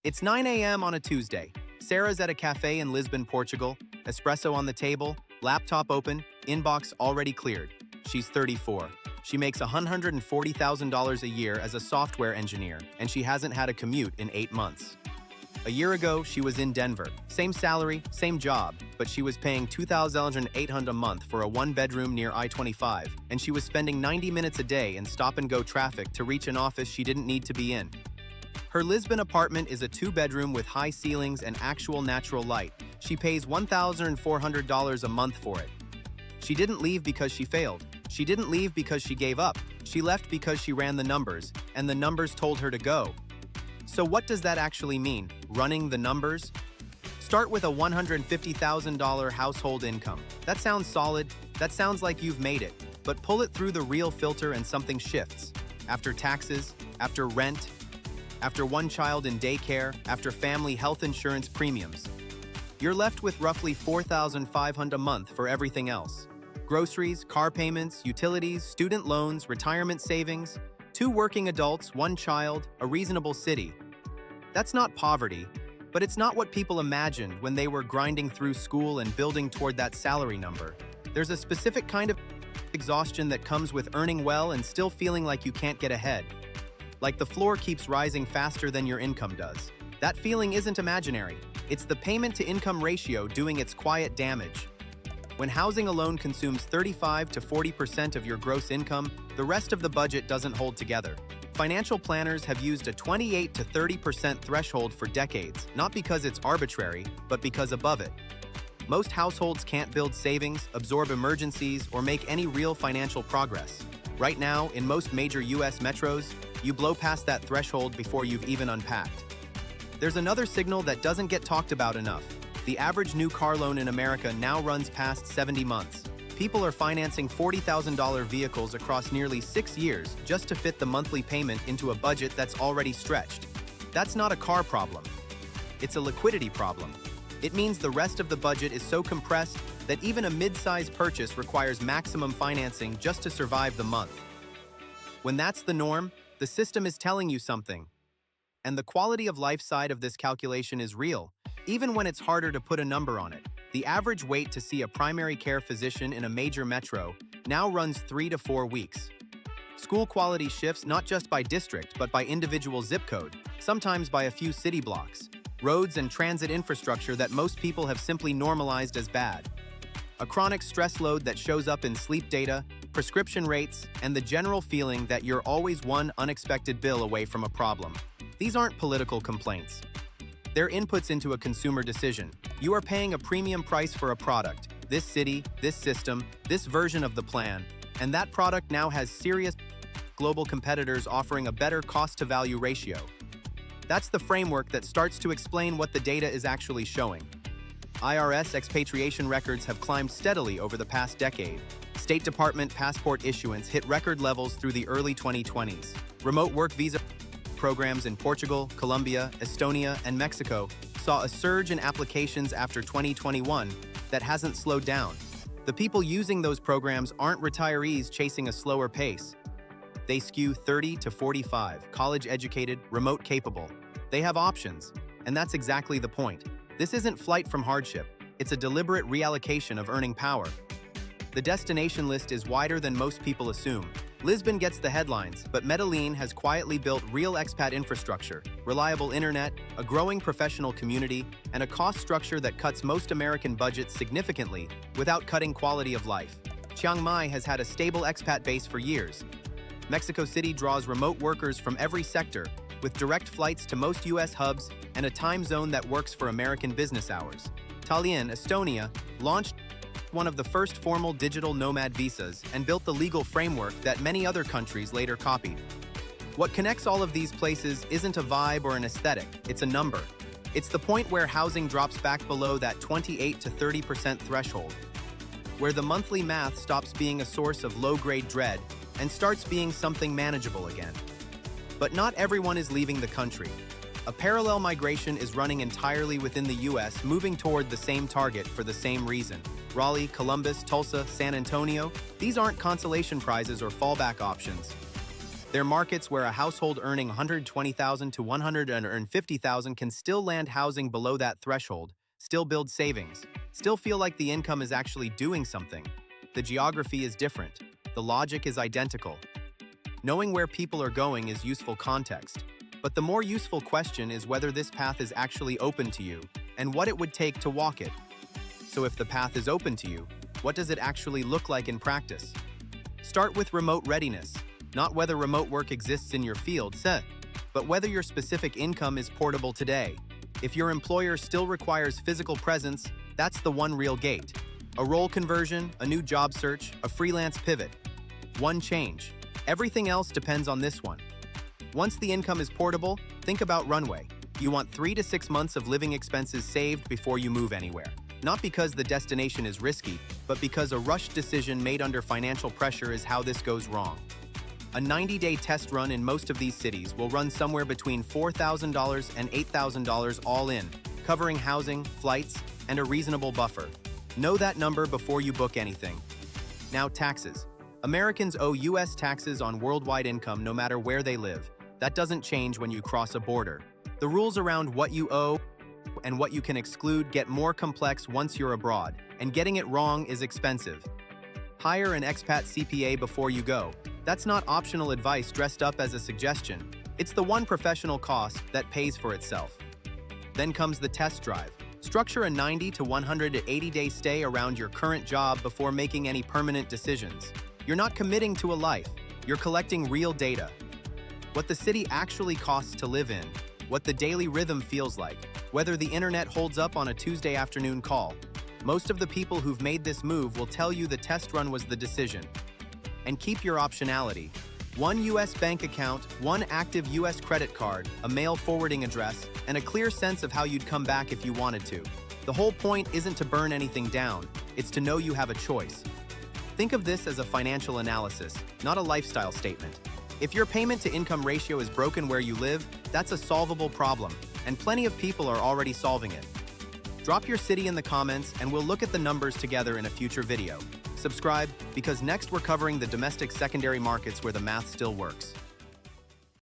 It's 9 a.m. on a Tuesday. Sarah's at a cafe in Lisbon, Portugal, espresso on the table, laptop open, inbox already cleared. She's 34. She makes $140,000 a year as a software engineer, and she hasn't had a commute in 8 months. A year ago, she was in Denver. Same salary, same job, but she was paying $2,800 a month for a one-bedroom near I-25, and she was spending 90 minutes a day in stop-and-go traffic to reach an office she didn't need to be in. Her Lisbon apartment is a 2-bedroom with high ceilings and actual natural light. She pays $1,400 a month for it. She didn't leave because she failed. She didn't leave because she gave up. She left because she ran the numbers, and the numbers told her to go. So what does that actually mean, running the numbers? Start with a $150,000 household income. That sounds solid, that sounds like you've made it, but pull it through the real filter and something shifts. After taxes, after rent, after one child in daycare, after family health insurance premiums. You're left with roughly $4,500 a month for everything else. Groceries, car payments, utilities, student loans, retirement savings, 2 working adults, 1 child, a reasonable city. That's not poverty, but it's not what people imagined when they were grinding through school and building toward that salary number. There's a specific kind of exhaustion that comes with earning well and still feeling like you can't get ahead. Like the floor keeps rising faster than your income does. That feeling isn't imaginary. It's the payment-to-income ratio doing its quiet damage. When housing alone consumes 35 to 40% of your gross income, the rest of the budget doesn't hold together. Financial planners have used a 28 to 30% threshold for decades, not because it's arbitrary, but because above it. Most households can't build savings, absorb emergencies, or make any real financial progress. Right now, in most major US metros, you blow past that threshold before you've even unpacked. There's another signal that doesn't get talked about enough. The average new car loan in America now runs past 70 months. People are financing $40,000 vehicles across nearly 6 years just to fit the monthly payment into a budget that's already stretched. That's not a car problem. It's a liquidity problem. It means the rest of the budget is so compressed that even a mid-sized purchase requires maximum financing just to survive the month. When that's the norm, the system is telling you something. And the quality of life side of this calculation is real, even when it's harder to put a number on it. The average wait to see a primary care physician in a major metro now runs 3 to 4 weeks. School quality shifts not just by district, but by individual zip code, sometimes by a few city blocks. Roads and transit infrastructure that most people have simply normalized as bad. A chronic stress load that shows up in sleep data, prescription rates, and the general feeling that you're always one unexpected bill away from a problem. These aren't political complaints. They're inputs into a consumer decision. You are paying a premium price for a product, this city, this system, this version of the plan, and that product now has serious global competitors offering a better cost-to-value ratio. That's the framework that starts to explain what the data is actually showing. IRS expatriation records have climbed steadily over the past decade. State Department passport issuance hit record levels through the early 2020s. Remote work visa programs in Portugal, Colombia, Estonia, and Mexico saw a surge in applications after 2021 that hasn't slowed down. The people using those programs aren't retirees chasing a slower pace. They skew 30 to 45, college-educated, remote-capable. They have options, and that's exactly the point. This isn't flight from hardship. It's a deliberate reallocation of earning power. The destination list is wider than most people assume. Lisbon gets the headlines, but Medellin has quietly built real expat infrastructure, reliable internet, a growing professional community, and a cost structure that cuts most American budgets significantly without cutting quality of life. Chiang Mai has had a stable expat base for years. Mexico City draws remote workers from every sector, with direct flights to most US hubs and a time zone that works for American business hours. Tallinn, Estonia, launched one of the first formal digital nomad visas and built the legal framework that many other countries later copied. What connects all of these places isn't a vibe or an aesthetic, it's a number. It's the point where housing drops back below that 28 to 30% threshold, where the monthly math stops being a source of low-grade dread and starts being something manageable again. But not everyone is leaving the country. A parallel migration is running entirely within the US, moving toward the same target for the same reason. Raleigh, Columbus, Tulsa, San Antonio, these aren't consolation prizes or fallback options. They're markets where a household earning 120,000 to 150,000 can still land housing below that threshold, still build savings, still feel like the income is actually doing something. The geography is different. The logic is identical. Knowing where people are going is useful context, but the more useful question is whether this path is actually open to you and what it would take to walk it. So if the path is open to you, what does it actually look like in practice? Start with remote readiness, not whether remote work exists in your field, but whether your specific income is portable today. If your employer still requires physical presence, that's the one real gate. A role conversion, a new job search, a freelance pivot. One change. Everything else depends on this one. Once the income is portable, think about runway. You want 3 to 6 months of living expenses saved before you move anywhere. Not because the destination is risky, but because a rushed decision made under financial pressure is how this goes wrong. A 90-day test run in most of these cities will run somewhere between $4,000 and $8,000 all in, covering housing, flights, and a reasonable buffer. Know that number before you book anything. Now, taxes. Americans owe U.S. taxes on worldwide income no matter where they live. That doesn't change when you cross a border. The rules around what you owe and what you can exclude get more complex once you're abroad, and getting it wrong is expensive. Hire an expat CPA before you go. That's not optional advice dressed up as a suggestion. It's the one professional cost that pays for itself. Then comes the test drive. Structure a 90 to 180-day stay around your current job before making any permanent decisions. You're not committing to a life. You're collecting real data. What the city actually costs to live in, what the daily rhythm feels like, whether the internet holds up on a Tuesday afternoon call. Most of the people who've made this move will tell you the test run was the decision. And keep your optionality. One U.S. bank account, one active U.S. credit card, a mail forwarding address, and a clear sense of how you'd come back if you wanted to. The whole point isn't to burn anything down, it's to know you have a choice. Think of this as a financial analysis, not a lifestyle statement. If your payment-to-income ratio is broken where you live, that's a solvable problem, and plenty of people are already solving it. Drop your city in the comments and we'll look at the numbers together in a future video. Subscribe, because next we're covering the domestic secondary markets where the math still works.